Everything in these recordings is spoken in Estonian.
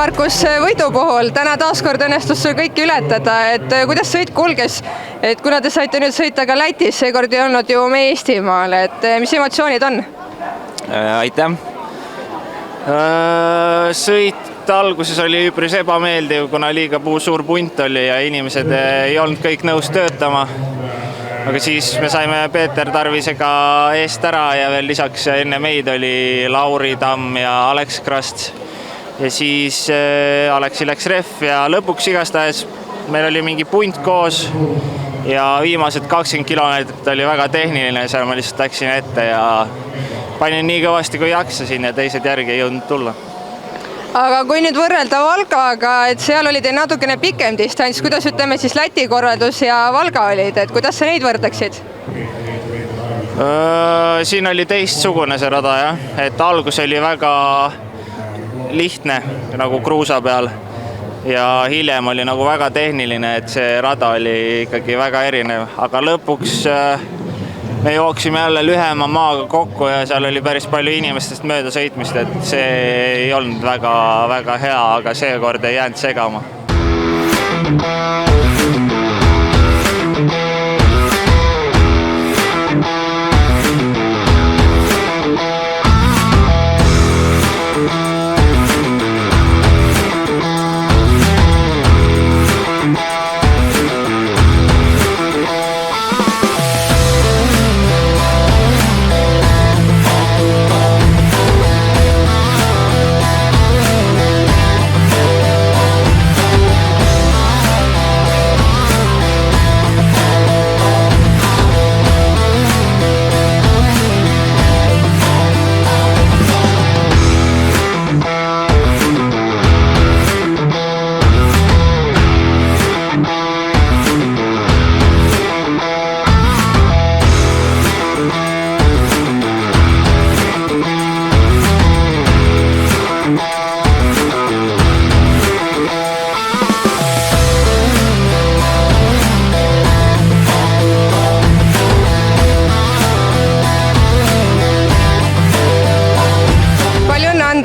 Markus, võidu puhul täna taaskord õnnestus sul kõiki ületada, et kuidas sõit kulges, et kuna te saite nüüd sõita ka Lätis, seekord ei olnud ju meie Eestimaal, et mis emotsioonid on? Aitäh! Sõit alguses oli üpris ebameeldiv, kuna liiga suur punt oli ja inimesed ei olnud kõik nõus töötama. Aga siis me saime Peeter Tarvisega eest ära ja veel lisaks enne meid oli Lauri Tamm ja Alex Krast. Ja siis Alexi läks ref ja lõpuks igastahes meil oli mingi punt koos ja viimased 20 kilomeetrit oli väga tehniline, seal ma lihtsalt läksin ette ja panin nii kõvasti kui jaksasin ja teised järgi ei jõudnud tulla. Aga kui nüüd võrrelda Valgaga, et seal oli teil natukene pikem distants, kuidas ütleme siis Läti korraldus ja Valga olid, et kuidas sa neid võrdaksid? Siin oli teistsugune see rada, jah. Et algus oli väga lihtne nagu kruusa peal ja hiljem oli nagu väga tehniline, et see rada oli ikkagi väga erinev, aga lõpuks me jooksime jälle lühema maaga kokku ja seal oli päris palju inimestest mööda sõitmist, et see ei olnud väga hea, aga seekord ei jäänud segama.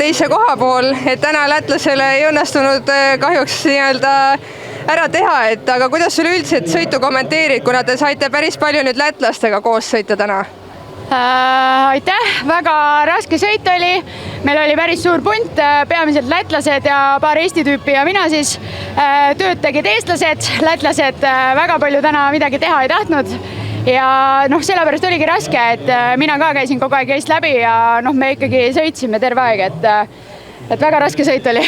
Teise koha pool, et täna lätlasele ei õnnestunud kahjuks ära teha, et aga kuidas sul üldiselt sõitu kommenteerid, kuna te saite päris palju nüüd lätlastega koos sõita täna? Aitäh, väga raske sõit oli, meil oli päris suur punt, peamiselt lätlased ja paar Eesti tüüpi ja mina siis tööd tegid eestlased, lätlased väga palju täna midagi teha ei tahtnud ja sellepärast oligi raske, et mina ka käisin kogu aeg eest läbi ja me ikkagi sõitsime terve aeg, et väga raske sõit oli.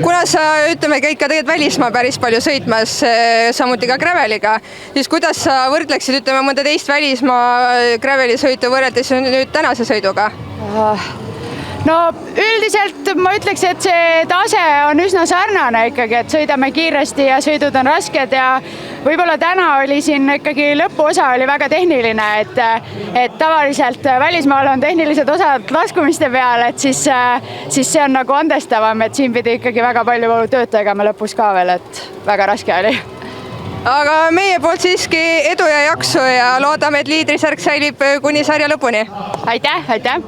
Kuna sa, ütleme, käid ka tegelikult välismaa päris palju sõitmas, samuti ka graveliga, siis kuidas sa võrdleksid, ütleme, mõnda teist välismaa graveli sõitu võrreldes nüüd tänase sõiduga? No üldiselt ma ütleks, et see tase on üsna sarnane ikkagi, et sõidame kiiresti ja sõidud on rasked ja võib-olla täna oli siin ikkagi lõpuosa oli väga tehniline, et tavaliselt välismaal on tehnilised osad laskumiste peal, et siis see on nagu andestavam, et siin pidi ikkagi väga palju tööd tegema lõpus ka veel, et väga raske oli. Aga meie poolt siiski edu ja jaksu ja loodame, et liidrisärk säilib kuni sarja lõpuni. Aitäh!